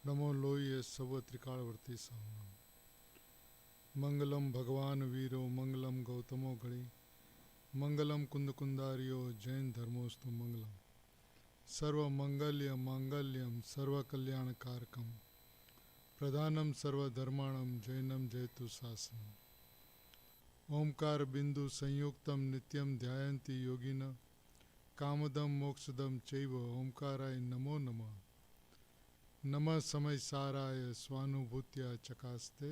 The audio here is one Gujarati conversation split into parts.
नमो लोये सव त्रिकालवर्ती सामना मंगलम भगवान वीरो मंगलम गौतमो घड़ी मंगलम कुंद कुंदारियो जैन धर्मोस्तु मंगलम सर्व मंगल्य मांगल्यम सर्व कल्याण कारकम प्रधानम सर्वधर्माणम जैनम जयतु शासनम ओंकार बिंदु संयुक्तम नित्यम ध्यायन्ति योगिन कामदम मोक्षदम चैव ओंकाराय नमो नमः नमः समय साराय स्वानुभूत्या चकास्ते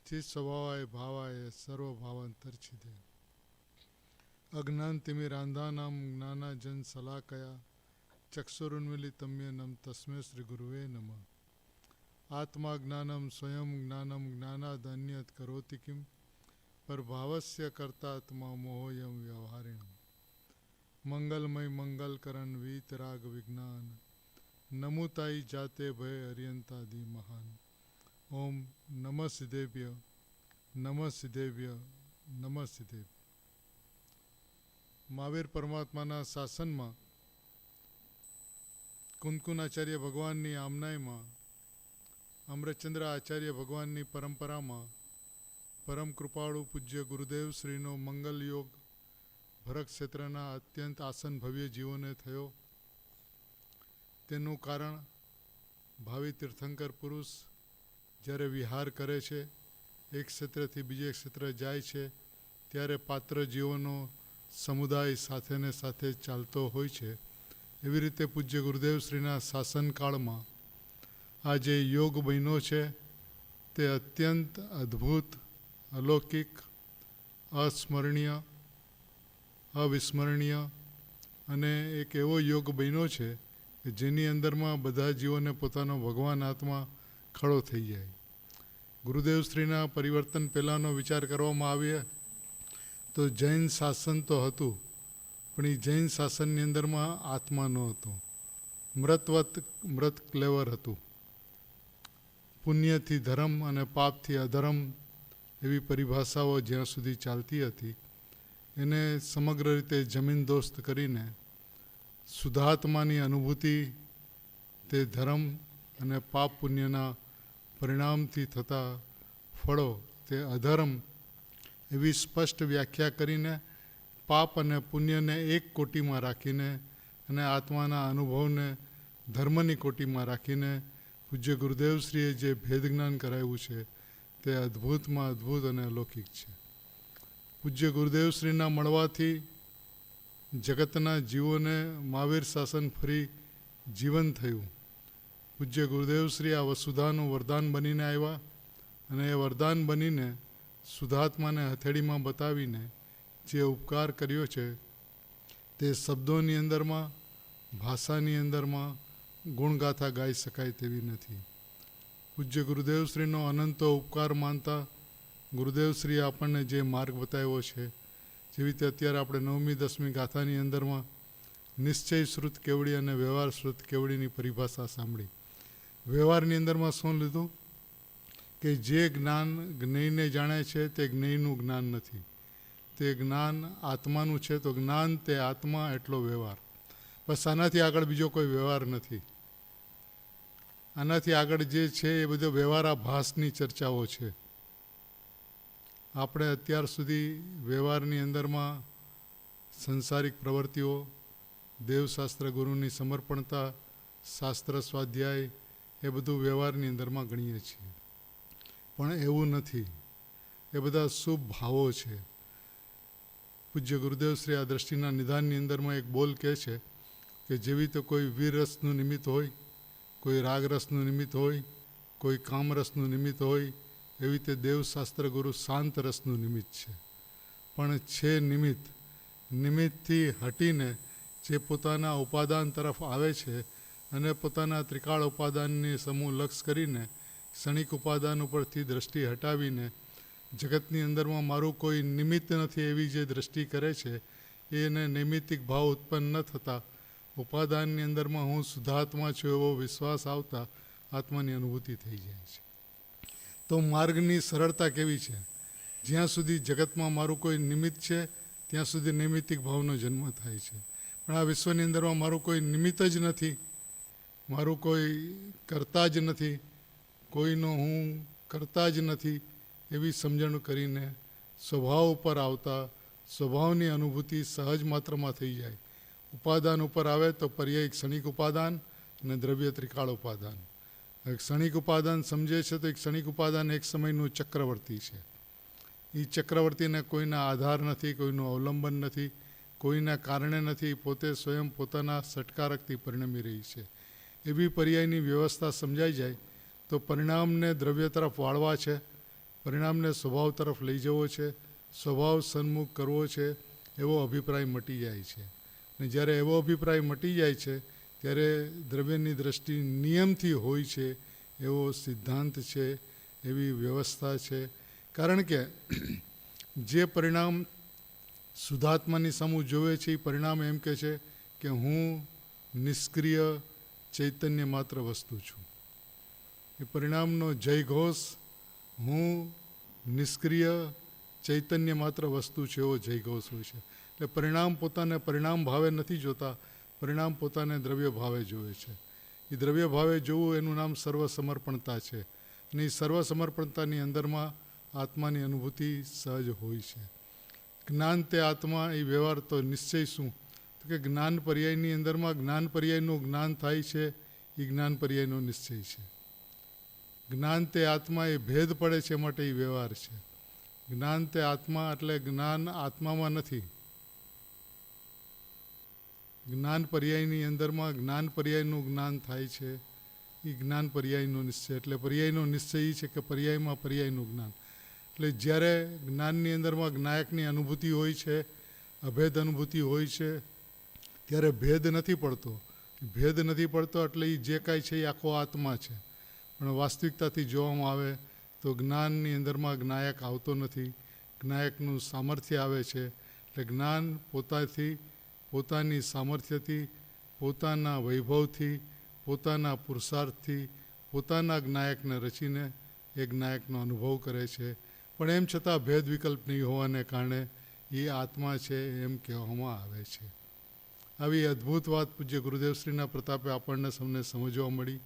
चित स्वभावाय भावाय सर्वभावांतर्छिदे अज्ञान तिमिरांधानां ज्ञानाजन शलाकया चक्षुरुन्मीलितम्येनं तस्मै श्री गुरुवे नमः आत्मा ज्ञानं स्वयं ज्ञानं ज्ञानादन्यत् करोति किं परभावस्य कर्तात्मा मोहोयं व्यवहारिणम् मंगलमय मंगलकरण वीतराग विज्ञान नमुताई जाते भय अर्यंतादि महान ओम नमः सिद्धेभ्य नमः सिद्धेभ्य नमः सिद्धेभ्य महावीर परमात्माना शासનમાં કુંદકુન આચાર્ય ભગવાનની આમનાઈમાં અમૃતચંદ્ર આચાર્ય ભગવાનની પરંપરામાં પરમ કૃપાળુ પૂજ્ય ગુરુદેવ શ્રીનો મંગલ યોગ ભરત ક્ષેત્રના અત્યંત આસન ભવ્ય જીવોને થયો. તેનું કારણ ભાવિ તીર્થંકર પુરુષ જ્યારે વિહાર કરે છે, એક ક્ષેત્રથી બીજે ક્ષેત્ર જાય છે, ત્યારે પાત્ર જીવોનો સમુદાય સાથે ને સાથે ચાલતો હોય છે. એવી રીતે પૂજ્ય ગુરુદેવ શ્રીના શાસનકાળમાં આ જે યોગ બન્યો છે તે અત્યંત અદ્ભુત, અલૌકિક, અસ્મરણીય, અવિસ્મરણીય અને એક એવો યોગ બન્યો છે કે જેની અંદરમાં બધા જીવોને પોતાનો ભગવાન આત્મા ખડો થઈ જાય. ગુરુદેવ શ્રીના પરિવર્તન પહેલાંનો વિચાર કરવામાં આવે તો જૈન શાસન તો હતું, પણ એ જૈન શાસનની અંદરમાં આત્મા ન હતો. મૃત ક્લેવર હતું. પુણ્યથી ધર્મ અને પાપથી અધર્મ એવી પરિભાષાઓ જ્યાં સુધી ચાલતી હતી એને સમગ્ર રીતે જમીનદોસ્ત કરીને શુદ્ધાત્માની અનુભૂતિ તે ધર્મ અને પાપ પુણ્યના પરિણામથી થતા ફળો તે અધર્મ એવી સ્પષ્ટ વ્યાખ્યા કરીને પાપ અને પુણ્યને એક કોટીમાં રાખીને અને આત્માના અનુભવને ધર્મની કોટીમાં રાખીને પૂજ્ય ગુરુદેવશ્રીએ જે ભેદજ્ઞાન કરાવ્યું છે તે અદ્ભુતમાં અદ્ભુત અને અલૌકિક છે. પૂજ્ય ગુરુદેવશ્રીના મળવાથી જગતના જીવોને મહાવીર શાસન ફરી જીવન થયું. પૂજ્ય ગુરુદેવશ્રી આ વસુધાનું વરદાન બનીને આવ્યા અને એ વરદાન બનીને શુદ્ધાત્માને હથેળીમાં બતાવીને જે ઉપકાર કર્યો છે તે શબ્દોની અંદરમાં, ભાષાની અંદરમાં ગુણગાથા ગાઈ શકાય તેવી નથી. પૂજ્ય ગુરુદેવશ્રીનો અનંતો ઉપકાર માનતા ગુરુદેવશ્રીએ આપણને જે માર્ગ બતાવ્યો છે, જેવી રીતે અત્યારે આપણે 9મી 10મી ગાથાની અંદરમાં નિશ્ચય શ્રુત કેવડી અને વ્યવહાર શ્રુત કેવડીની પરિભાષા સાંભળી. વ્યવહારની અંદરમાં શું લીધું કે જે જ્ઞાન જ્ઞેયને જાણે છે તે જ્ઞેયનું જ્ઞાન નથી, તે જ્ઞાન આત્માનું છે. તો જ્ઞાન તે આત્મા એટલો વ્યવહાર, બસ આનાથી આગળ બીજો કોઈ વ્યવહાર નથી. આનાથી આગળ જે છે એ બધો વ્યવહારાભાસની ચર્ચાઓ છે. આપણે અત્યાર સુધી વ્યવહારની અંદરમાં સંસારિક પ્રવૃત્તિઓ, દેવશાસ્ત્ર ગુરુની સમર્પણતા, શાસ્ત્ર સ્વાધ્યાય એ બધું વ્યવહારની અંદરમાં ગણીએ છીએ, પણ એવું નથી. એ બધા શુભ ભાવો છે. પૂજ્ય ગુરુદેવશ્રી આ દ્રષ્ટિના નિદાનની અંદરમાં એક બોલ કહે છે કે જેવી તો કોઈ વીર રસનું નિમિત્ત હોય, કોઈ રાગરસનું નિમિત્ત હોય, કોઈ કામરસનું નિમિત્ત હોય, એવી રીતે દેવશાસ્ત્ર ગુરુ શાંત રસનું નિમિત્ત છે. પણ છે નિમિત્તથી હટીને જે પોતાના ઉપાદાન તરફ આવે છે અને પોતાના ત્રિકાળ ઉપાદાનની સમૂહ લક્ષ કરીને ક્ષણિક ઉપાદાન ઉપરથી દ્રષ્ટિ હટાવીને જગતની અંદરમાં મારું કોઈ નિમિત્ત નથી એવી જે દ્રષ્ટિ કરે છે, એને નૈમિત્તિક ભાવ ઉત્પન્ન ન થતા ઉપાદાનની અંદરમાં હું શુદ્ધાત્મા છું એવો વિશ્વાસ આવતા આત્માની અનુભૂતિ થઈ જાય છે. તો માર્ગની સરળતા કેવી છે? જ્યાં સુધી જગતમાં મારું કોઈ નિમિત્ત છે ત્યાં સુધી નૈમિત્તિક ભાવનો જન્મ થાય છે. પણ આ વિશ્વની અંદરમાં મારું કોઈ નિમિત્ત જ નથી મારું કોઈ કરતા જ નથી, કોઈનો હું કરતા જ નથી એવી સમજણ કરીને સ્વભાવ ઉપર આવતા સ્વભાવની અનુભૂતિ સહજ માત્રમાં થઈ જાય. ઉપાદાન ઉપર આવે તો પર્યાય ક્ષણિક ઉપાદાન અને દ્રવ્ય ત્રિકાળ ઉપાદાન. ક્ષણિક ઉપાદાન સમજે છે તો એક ક્ષણિક ઉપાદાન એક સમયનું ચક્રવર્તી છે. એ ચક્રવર્તીને કોઈના આધાર નથી, કોઈનું અવલંબન નથી, કોઈના કારણે નથી, પોતે સ્વયં પોતાના સટકારકથી પરિણમી રહી છે. એવી પર્યાયની વ્યવસ્થા સમજાઈ જાય તો પરિણામને દ્રવ્ય તરફ વાળવા છે, પરિણામને સ્વભાવ તરફ લઈ જવો છે, સ્વભાવ સન્મુખ કરવો છે, એવો અભિપ્રાય મટી જાય છે. અને જ્યારે એવો અભિપ્રાય મટી જાય છે ત્યારે દ્રવ્યની દ્રષ્ટિ નિયમથી હોય છે એવો સિદ્ધાંત છે, એવી વ્યવસ્થા છે. કારણ કે જે પરિણામ શુદ્ધાત્માની સમૂહ જોવે છે એ પરિણામ એમ કહે છે કે હું નિષ્ક્રિય ચૈતન્ય માત્ર વસ્તુ છું. એ પરિણામનો જયઘોષ હું નિષ્ક્રિય ચૈતન્ય માત્ર વસ્તુ છે એવો જયઘોષ હોય છે. એટલે પરિણામ પોતાને પરિણામ ભાવે નથી જોતા, પરિણામ પોતાને દ્રવ્ય ભાવે જોવે છે. એ દ્રવ્ય ભાવે જોવું એનું નામ સર્વસમર્પણતા છે. અને એ સર્વસમર્પણતાની અંદરમાં આત્માની અનુભૂતિ સહજ હોય છે. જ્ઞાન તે આત્મા એ વ્યવહાર તો નિશ્ચય શું? તો કે જ્ઞાન પર્યાયની અંદરમાં જ્ઞાન પર્યાયનું જ્ઞાન થાય છે, એ જ્ઞાન પર્યાયનો નિશ્ચય છે. જ્ઞાન તે આત્મા એ ભેદ પડે છે માટે એ વ્યવહાર છે. જ્ઞાન તે આત્મા એટલે જ્ઞાન આત્મામાં નથી. જ્ઞાન પર્યાયની અંદરમાં જ્ઞાન પર્યાયનું જ્ઞાન થાય છે, એ જ્ઞાન પર્યાયનો નિશ્ચય. એટલે પર્યાયનો નિશ્ચય એ છે કે પર્યાયમાં પર્યાયનું જ્ઞાન. એટલે જ્યારે જ્ઞાનની અંદરમાં જ્ઞાયકની અનુભૂતિ હોય છે, અભેદ અનુભૂતિ હોય છે, ત્યારે ભેદ નથી પડતો. ભેદ નથી પડતો એટલે એ જે કાંઈ છે એ આખો આત્મા છે. પણ વાસ્તવિકતાથી જોવામાં આવે તો જ્ઞાનની અંદરમાં જ્ઞાયક આવતો નથી, જ્ઞાયકનું સામર્થ્ય આવે છે. એટલે જ્ઞાન પોતાથી, પોતાની સામર્થ્યથી, પોતાના વૈભવથી, પોતાના પુરુષાર્થથી, પોતાના જ્ઞાયકને રચીને એ જ્ઞાયકનો અનુભવ કરે છે. પણ એમ છતાં ભેદ વિકલ્પ નહીં હોવાને કારણે એ આત્મા છે એમ કહેવામાં આવે છે. આવી અદ્ભુત વાત પૂજ્ય ગુરુદેવશ્રીના પ્રતાપે આપણને સૌને સમજવા મળી.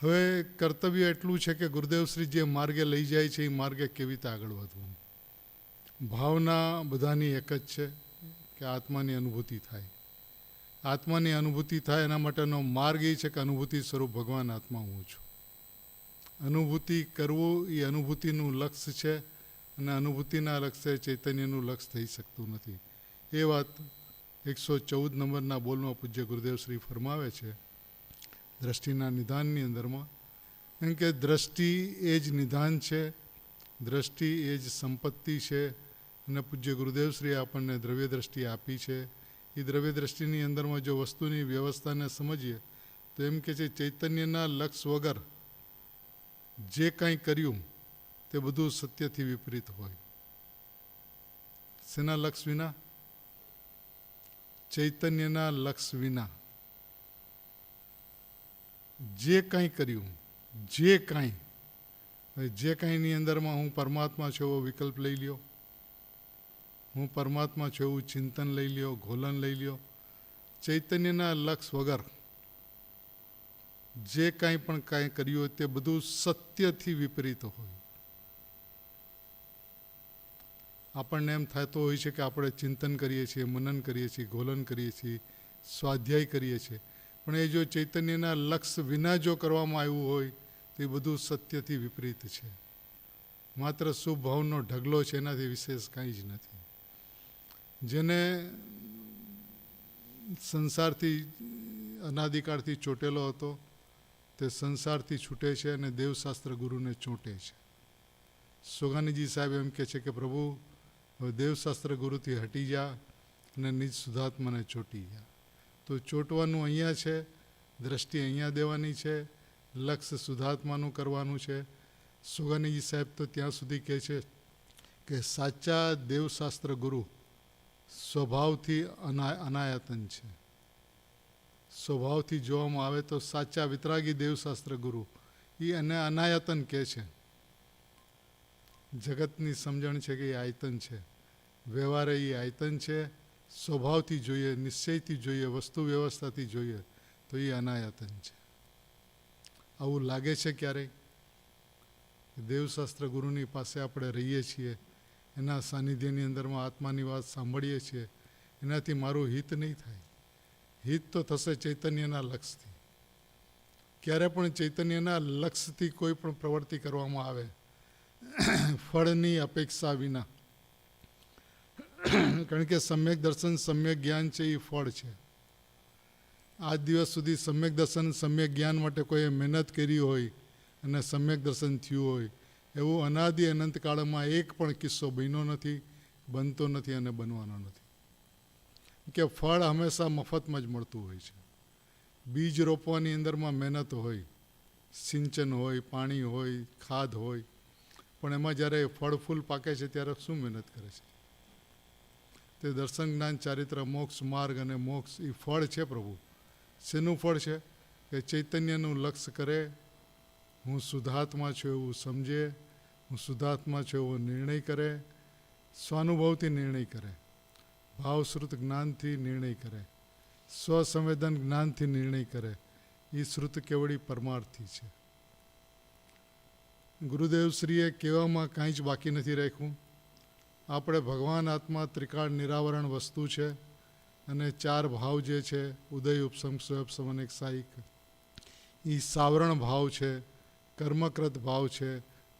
હવે કર્તવ્ય એટલું છે કે ગુરુદેવશ્રી જે માર્ગે લઈ જાય છે એ માર્ગે કેવી રીતે આગળ વધવું. ભાવના બધાની એક જ છે કે આત્માની અનુભૂતિ થાય. આત્માની અનુભૂતિ થાય એના માટેનો માર્ગ એ છે કે અનુભૂતિ સ્વરૂપ ભગવાન આત્મા હું છું. અનુભૂતિ કરવું એ અનુભૂતિનું લક્ષ્ય છે, અને અનુભૂતિના લક્ષ્ય ચૈતન્યનું લક્ષ્ય થઈ શકતું નથી. એ વાત 114 નંબરના બોલમાં પૂજ્ય ગુરુદેવશ્રી ફરમાવે છે દ્રષ્ટિના નિધાનની અંદરમાં. કેમ કે દ્રષ્ટિ એ જ નિધાન છે, દ્રષ્ટિ એ જ સંપત્તિ છે. અને પૂજ્ય ગુરુદેવશ્રીએ આપણને દ્રવ્ય દ્રષ્ટિ આપી છે. એ દ્રવ્ય દ્રષ્ટિની અંદરમાં જો વસ્તુની વ્યવસ્થાને સમજીએ તો એમ કે છે ચૈતન્યના લક્ષ વગર જે કાંઈ કર્યું તે બધું સત્યથી વિપરીત હોય. શેના લક્ષ વિના? ચૈતન્યના લક્ષ વિના જે કાંઈ કર્યું, જે કાંઈની અંદરમાં હું પરમાત્મા છું એવો વિકલ્પ લઈ લ્યો, હું પરમાત્મા છું એવું ચિંતન લઈ લ્યો, ઘોલન લઈ લ્યો. ચૈતન્યના લક્ષ વગર જે કાંઈ પણ કાંઈ કર્યું હોય તે બધું સત્યથી વિપરીત હોય. આપણને એમ થતો હોય છે કે આપણે ચિંતન કરીએ છીએ, મનન કરીએ છીએ, ઘોલન કરીએ છીએ, સ્વાધ્યાય કરીએ છીએ, પણ એ જો ચૈતન્યના લક્ષ વિના જો કરવામાં આવ્યું હોય તો એ બધું સત્યથી વિપરીત છે. માત્ર શુભ ભાવનો ઢગલો છે, એનાથી વિશેષ કાંઈ જ નથી. જેને સંસારથી અનાદિકાળથી ચોટેલો હતો તે સંસારથી છૂટે છે અને દેવશાસ્ત્ર ગુરુને ચોંટે છે. સોગાનીજી સાહેબ એમ કહે છે કે પ્રભુ હવે દેવશાસ્ત્ર ગુરુથી હટી જા અને નિજ શુદ્ધાત્માને ચોંટી જા. તો ચોંટવાનું અહીંયા છે, દ્રષ્ટિ અહીંયા દેવાની છે, લક્ષ્ય શુદ્ધાત્માનું કરવાનું છે. સોગાનીજી સાહેબ તો ત્યાં સુધી કહે છે કે સાચા દેવશાસ્ત્ર ગુરુ સ્વભાવથી અનાયતન છે. સ્વભાવથી જોવામાં આવે તો સાચા વિતરાગી દેવશાસ્ત્ર ગુરુ એ એને અનાયતન કહે છે. જગતની સમજણ છે કે એ આયતન છે, વ્યવહારે એ આયતન છે. સ્વભાવથી જોઈએ, નિશ્ચયથી જોઈએ, વસ્તુ વ્યવસ્થાથી જોઈએ તો એ અનાયતન છે. આવું લાગે છે ક્યારેય? દેવશાસ્ત્ર ગુરુની પાસે આપણે રહીએ છીએ, એના સાનિધ્યની અંદરમાં આત્માની વાત સાંભળીએ છીએ, એનાથી મારું હિત નહીં થાય. હિત તો થશે ચૈતન્યના લક્ષથી. ક્યારે પણ ચૈતન્યના લક્ષથી કોઈ પણ પ્રવૃત્તિ કરવામાં આવે ફળની અપેક્ષા વિના, કારણ કે સમ્યક દર્શન સમ્યક જ્ઞાન છે એ ફળ છે. આજ દિવસ સુધી સમ્યક દર્શન સમ્યક જ્ઞાન માટે કોઈએ મહેનત કરી હોય અને સમ્યક દર્શન થયું હોય એવું અનાદિ અનંતકાળમાં એક પણ કિસ્સો બન્યો નથી, બનતો નથી અને બનવાનો નથી. કે ફળ હંમેશા મફતમાં જ મળતું હોય છે. બીજ રોપવાની અંદરમાં મહેનત હોય, સિંચન હોય, પાણી હોય, ખાદ હોય, પણ એમાં જ્યારે ફળ ફૂલ પાકે છે ત્યારે શું મહેનત કરે છે? તે દર્શન જ્ઞાન ચારિત્ર મોક્ષ માર્ગ અને મોક્ષ એ ફળ છે પ્રભુ. શેનું ફળ છે? કે ચૈતન્યનું લક્ષ્ય કરે, હું શુદ્ધાત્મા છું એવું સમજે, હું શુદ્ધાત્મા છું એવો નિર્ણય કરે, સ્વાનુભવથી નિર્ણય કરે, ભાવશ્રુત જ્ઞાનથી નિર્ણય કરે, સ્વસંવેદન જ્ઞાનથી નિર્ણય કરે. એ શ્રુત કેવડી પરમાર્થી છે. ગુરુદેવશ્રીએ કહેવામાં કાંઈ જ બાકી નથી રાખ્યું. આપણે ભગવાન આત્મા ત્રિકાળ નિરાવરણ વસ્તુ છે અને ચાર ભાવ જે છે ઉદય ઉપસમ સ્વયપસમ અને સાઈક, એ સાવરણ ભાવ છે, કર્મકૃત ભાવ છે,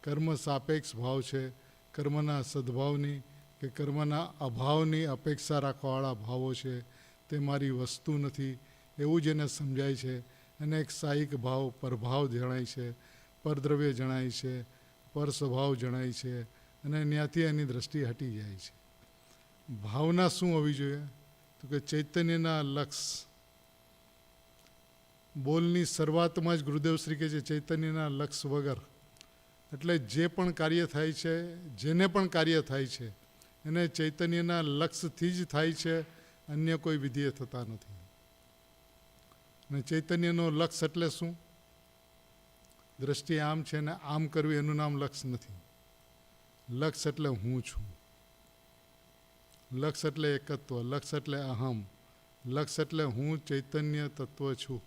કર્મ સાપેક્ષ ભાવ છે, કર્મના સદભાવની કે કર્મના અભાવની અપેક્ષા રાખવાવાળા ભાવો છે. તે મારી વસ્તુ નથી એવું જેને સમજાય છે એને એક સાહિક ભાવ પરભાવ જણાય છે, પરદ્રવ્ય જણાય છે, પર સ્વભાવ જણાય છે અને ત્યાંથી એની દ્રષ્ટિ હટી જાય છે. ભાવના શું હોવી જોઈએ? તો કે ચૈતન્યના લક્ષ. બોલની શરૂઆતમાં જ ગુરુદેવ શ્રી કહે છે ચૈતન્યના લક્ષ વગર. એટલે જે પણ કાર્ય થાય છે, જેને પણ કાર્ય થાય છે એને ચૈતન્યના લક્ષથી જ થાય છે, અન્ય કોઈ વિધિએ થતા નથી. અને ચૈતન્યનો લક્ષ એટલે શું? દ્રષ્ટિ આમ છે ને આમ કરવી એનું નામ લક્ષ નથી. લક્ષ એટલે હું છું. લક્ષ એટલે એકત્વ, લક્ષ એટલે અહમ, લક્ષ એટલે હું ચૈતન્ય તત્વ છું,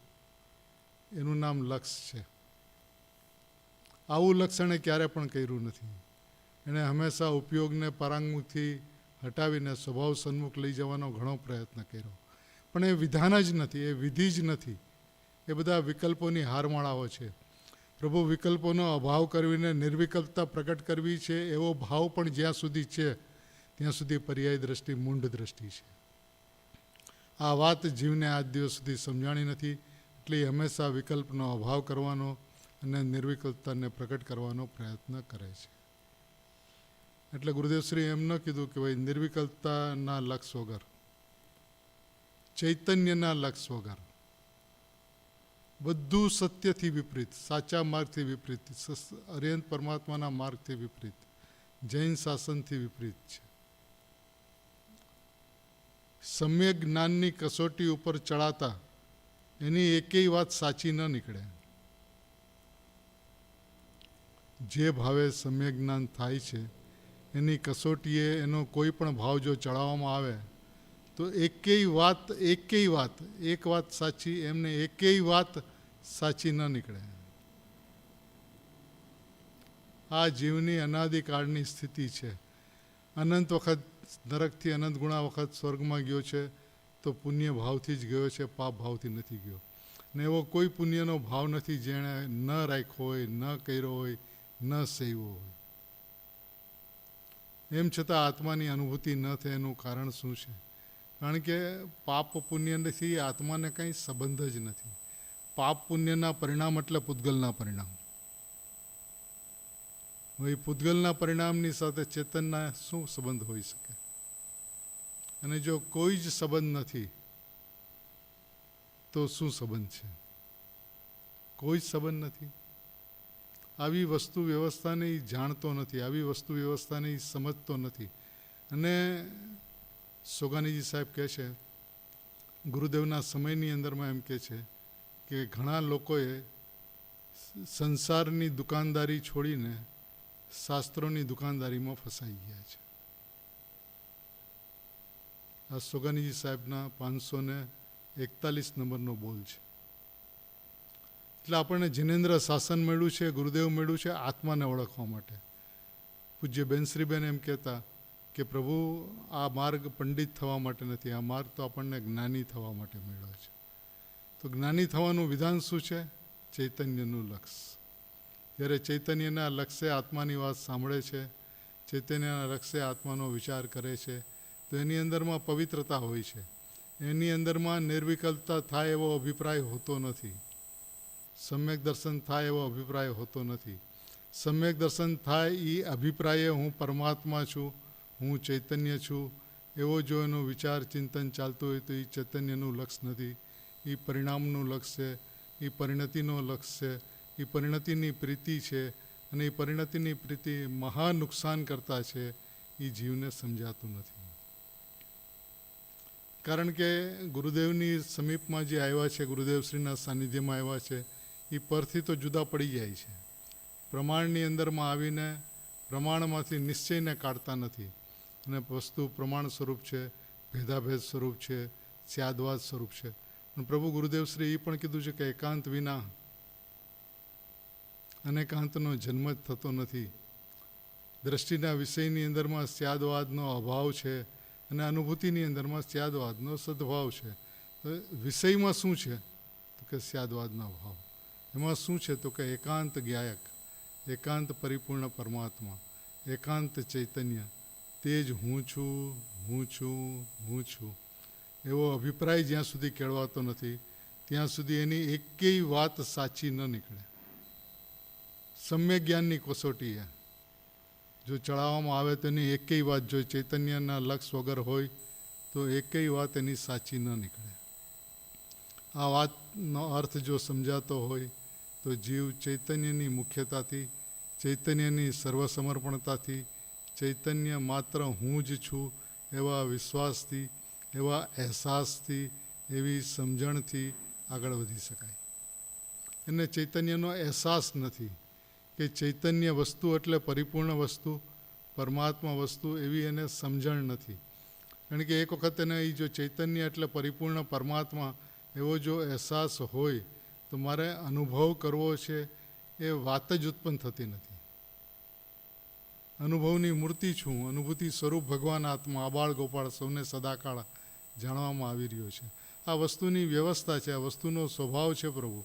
એનું નામ લક્ષ છે. આવું લક્ષ એણે ક્યારે પણ કર્યું નથી. એણે હંમેશા ઉપયોગને પરાંગમુખથી હટાવીને સ્વભાવ સન્મુખ લઈ જવાનો ઘણો પ્રયત્ન કર્યો, પણ એ વિધાન જ નથી, એ વિધિ જ નથી. એ બધા વિકલ્પોની હારમાળાઓ છે. પ્રભુ વિકલ્પોનો અભાવ કરવીને નિર્વિકલ્પતા પ્રગટ કરવી છે એવો ભાવ પણ જ્યાં સુધી છે ત્યાં સુધી પર્યાય દ્રષ્ટિ મૂંઢ દ્રષ્ટિ છે. આ વાત જીવને આજ દિવસ સુધી સમજાણી નથી, એટલે હંમેશા વિકલ્પનો અભાવ કરવાનો અને નિર્વિકલ્પતાને પ્રગટ કરવાનો પ્રયત્ન કરે છે. એટલે ગુરુદેવશ્રી એમ ન કીધું કે ભાઈ નિર્વિકલ્પતાના લક્ષ વગર, ચૈતન્યના લક્ષ વગર, બધું સત્યથી વિપરીત, સાચા માર્ગથી વિપરીત, અરિહંત પરમાત્માના માર્ગથી વિપરીત, જૈન શાસનથી વિપરીત છે. સમ્યક જ્ઞાનની કસોટી ઉપર ચડાતા એની એકેય વાત સાચી ન નીકળે. જે ભાવે સમ્યક જ્ઞાન થાય છે એની કસોટીએ એનો કોઈ પણ ભાવ જો ચડાવવામાં આવે તો એકેય વાત એક વાત સાચી એમને એકેય વાત સાચી ન નીકળે. આ જીવની અનાદિકાળની સ્થિતિ છે. અનંત વખત નરકથી અનંત ગુણા વખત સ્વર્ગમાં ગયો છે તો પુણ્ય ભાવથી જ ગયો છે, પાપ ભાવથી નથી ગયો. ને એવો કોઈ પુણ્યનો ભાવ નથી જેણે ન રાખ્યો હોય, ન કર્યો હોય, ન સેવ્યો હોય. એમ છતાં આત્માની અનુભૂતિ ન થાય એનું કારણ શું છે? કારણ કે પાપ પુણ્યથી આત્માને કંઈ સંબંધ જ નથી. પાપ પુણ્યના પરિણામ એટલે પૂતગલના પરિણામ. હવે પૂતગલના પરિણામની સાથે ચેતનના શું સંબંધ હોઈ શકે? અને જો કોઈ જ સંબંધ નથી તો શું સંબંધ છે? કોઈ જ સંબંધ નથી. આવી વસ્તુ વ્યવસ્થાને જાણતો નથી, આવી વસ્તુ વ્યવસ્થાને સમજતો નથી. અને સોગાનીજી સાહેબ કહે છે, ગુરુદેવના સમયની અંદરમાં એમ કહે છે કે ઘણા લોકોએ સંસારની દુકાનદારી છોડીને શાસ્ત્રોની દુકાનદારીમાં ફસાઈ ગયા છે. આ સોગાનીજી સાહેબના 541 નંબરનો બોલ છે. એટલે આપણને જિનેન્દ્ર શાસન મળ્યું છે, ગુરુદેવ મળ્યું છે આત્માને ઓળખવા માટે. પૂજ્ય બેનશ્રીબેન એમ કહેતા કે પ્રભુ આ માર્ગ પંડિત થવા માટે નથી, આ માર્ગ તો આપણને જ્ઞાની થવા માટે મળ્યો છે. તો જ્ઞાની થવાનું વિધાન શું છે? ચૈતન્યનું લક્ષ. જ્યારે ચૈતન્યના લક્ષ્ય આત્માની વાત સાંભળે છે, ચૈતન્યના લક્ષ્ય આત્માનો વિચાર કરે છે, તો એની અંદરમાં પવિત્રતા હોય છે, એની અંદરમાં નિર્વિકલ્પતા થાય એવો અભિપ્રાય હોતો નથી, સમ્યક દર્શન થાય એવો અભિપ્રાય હોતો નથી. સમ્યક દર્શન થાય એ અભિપ્રાયે હું પરમાત્મા છું, હું ચૈતન્ય છું એવો જો એનો વિચાર ચિંતન ચાલતું હોય તો એ ચૈતન્યનું લક્ષ નથી, એ પરિણામનું લક્ષ છે, એ પરિણતિનો લક્ષ છે, એ પરિણતિની પ્રીતિ છે. અને એ પરિણતિની પ્રીતિ મહા નુકસાન કરતા છે, એ જીવને સમજાતું નથી. કારણ કે ગુરુદેવની સમીપમાં જે આવ્યા છે, ગુરુદેવશ્રીના સાનિધ્યમાં આવ્યા છે, એ પરથી તો જુદા પડી જાય છે. પ્રમાણની અંદરમાં આવીને પ્રમાણમાંથી નિશ્ચયને કાઢતા નથી. અને વસ્તુ પ્રમાણ સ્વરૂપ છે, ભેદાભેદ સ્વરૂપ છે, સ્યાદવાદ સ્વરૂપ છે. અને પ્રભુ ગુરુદેવશ્રી એ પણ કીધું છે કે એકાંત વિના અનેકાંતનો જન્મ જ થતો નથી. દ્રષ્ટિના વિષયની અંદરમાં સ્યાદવાદનો અભાવ છે અને અનુભૂતિની અંદરમાં સ્યાદવાદનો સદભાવ છે. તો વિષયમાં શું છે? તો કે સ્યાદવાદનો અભાવ. એમાં શું છે? તો કે એકાંત જ્ઞાયક, એકાંત પરિપૂર્ણ પરમાત્મા, એકાંત ચૈતન્ય, તે જ હું છું, હું છું, હું છું એવો અભિપ્રાય જ્યાં સુધી કેળવાતો નથી ત્યાં સુધી એની એકેય વાત સાચી ન નીકળે. સમ્યક જ્ઞાનની કસોટીએ જો ચડાવવામાં આવે તો એની એકેય વાત જો ચૈતન્યના લક્ષ વગર હોય તો એકેય વાત એની સાચી ન નીકળે. આ વાતનો અર્થ જો સમજાતો હોય તો જીવ ચૈતન્યની મુખ્યતાથી, ચૈતન્યની સર્વસમર્પણતાથી, ચૈતન્ય માત્ર હું જ છું એવા વિશ્વાસથી, એવા અહેસાસથી, એવી સમજણથી આગળ વધી શકાય. એને ચૈતન્યનો અહેસાસ નથી કે ચૈતન્ય વસ્તુ એટલે પરિપૂર્ણ વસ્તુ, પરમાત્મા વસ્તુ, એવી એને સમજણ નથી. કારણ કે એક વખત એને એ જો ચૈતન્ય એટલે પરિપૂર્ણ પરમાત્મા એવો જો અહેસાસ હોય તો મારે અનુભવ કરવો છે એ વાત જ ઉત્પન્ન થતી નથી. અનુભવની મૂર્તિ છું, અનુભૂતિ સ્વરૂપ ભગવાન આત્મા, આબાળ ગોપાળ સૌને સદાકાળ જાણવામાં આવી રહ્યો છે. આ વસ્તુની વ્યવસ્થા છે, આ વસ્તુનો સ્વભાવ છે. પ્રભુ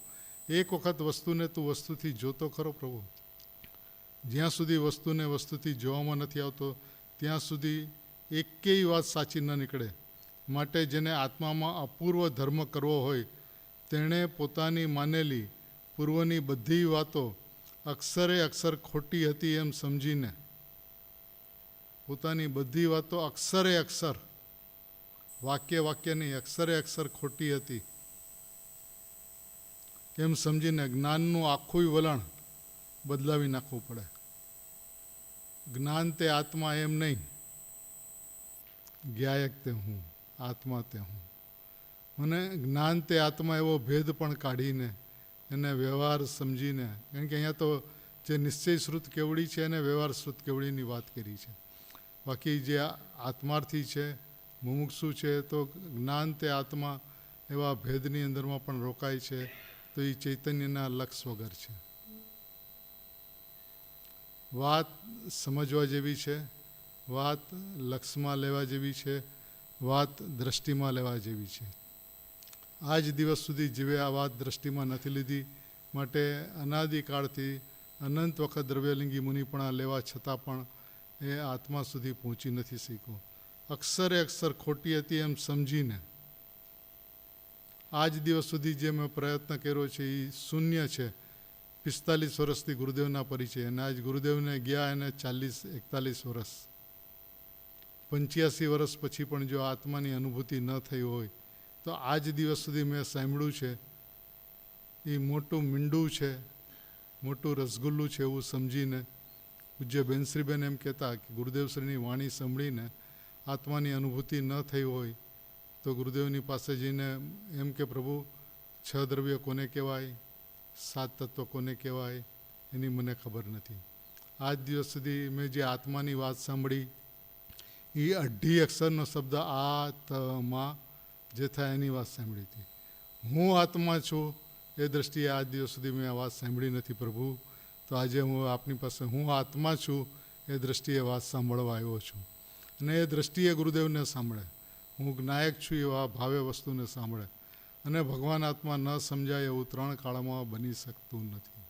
એક વખત વસ્તુને તું વસ્તુથી જોતો ખરો પ્રભુ. જ્યાં સુધી વસ્તુને વસ્તુથી જોવામાં નથી આવતો ત્યાં સુધી એકેય વાત સાચી ન નીકળે. માટે જેને આત્મામાં અપૂર્વ ધર્મ કરવો હોય તેણે પોતાની માનેલી પૂર્વની બધી વાતો અક્ષરે અક્ષર ખોટી હતી એમ સમજીને, પોતાની બધી વાતો અક્ષરે અક્ષર, વાક્ય વાક્ય નહીં, અક્ષરે અક્ષર ખોટી હતી એમ સમજીને જ્ઞાનનું આખું વલણ બદલાવી નાખવું પડે. જ્ઞાન તે આત્મા એમ નહીં, જ્ઞાયક તે હું, આત્મા તે હું. મને જ્ઞાન તે આત્મા એવો ભેદ પણ કાઢીને એને વ્યવહાર સમજીને, કારણ કે અહીંયા તો જે નિશ્ચય શ્રુત કેવડી છે એને વ્યવહાર શ્રુત કેવડીની વાત કરી છે. બાકી જે આત્માર્થી છે, મુમુક્ષુ છે, તો જ્ઞાન તે આત્મા એવા ભેદની અંદરમાં પણ રોકાય છે. તો એ ચૈતન્યના લક્ષ વગર છે. વાત સમજવા જેવી છે, વાત લક્ષમાં લેવા જેવી છે, વાત દ્રષ્ટિમાં લેવા જેવી છે. આજ દિવસ સુધી જીવે આ વાત દ્રષ્ટિમાં નથી લીધી, માટે અનાદિકાળથી અનંત વખત દ્રવ્યલિંગી મુનિપણા લેવા છતાં પણ એ આત્મા સુધી પહોંચી નથી શીખ્યો. અક્ષરે અક્ષર ખોટી હતી એમ સમજીને આજ દિવસ સુધી જે મેં પ્રયત્ન કર્યો છે એ શૂન્ય છે. 45 વર્ષથી ગુરુદેવના પરિચય, અને આજ ગુરુદેવને ગયા એને 40-41 વર્ષ, 85 વર્ષ પછી પણ જો આત્માની અનુભૂતિ ન થઈ હોય તો આજ દિવસ સુધી મેં સાંભળ્યું છે એ મોટું મીંડું છે, મોટું રસગુલ્લું છે એવું સમજીને પૂજ્ય બેનશ્રીબેન એમ કહેતા કે ગુરુદેવશ્રીની વાણી સાંભળીને આત્માની અનુભૂતિ ન થઈ હોય તો ગુરુદેવની પાસે જઈને એમ કે પ્રભુ 6 દ્રવ્ય કોને કહેવાય, 7 તત્વ કોને કહેવાય એની મને ખબર નથી. આજ દિવસ સુધી મેં જે આત્માની વાત સાંભળી એ 2 અક્ષરનો શબ્દ આત્મા જે થાય એની વાત સાંભળી હતી. હું આત્મા છું એ દ્રષ્ટિએ આજ દિવસ સુધી મેં આ વાત સાંભળી નથી પ્રભુ. તો આજે હું આપની પાસે હું આત્મા છું એ દ્રષ્ટિએ વાત સાંભળવા આવ્યો છું. અને એ દ્રષ્ટિએ ગુરુદેવને સાંભળે. હું જ્ઞાયક છું એવા ભાવે વસ્તુને સાંભળે. અને ભગવાન આત્મા ન સમજાય એવું 3 કાળમાં બની શકતું નથી.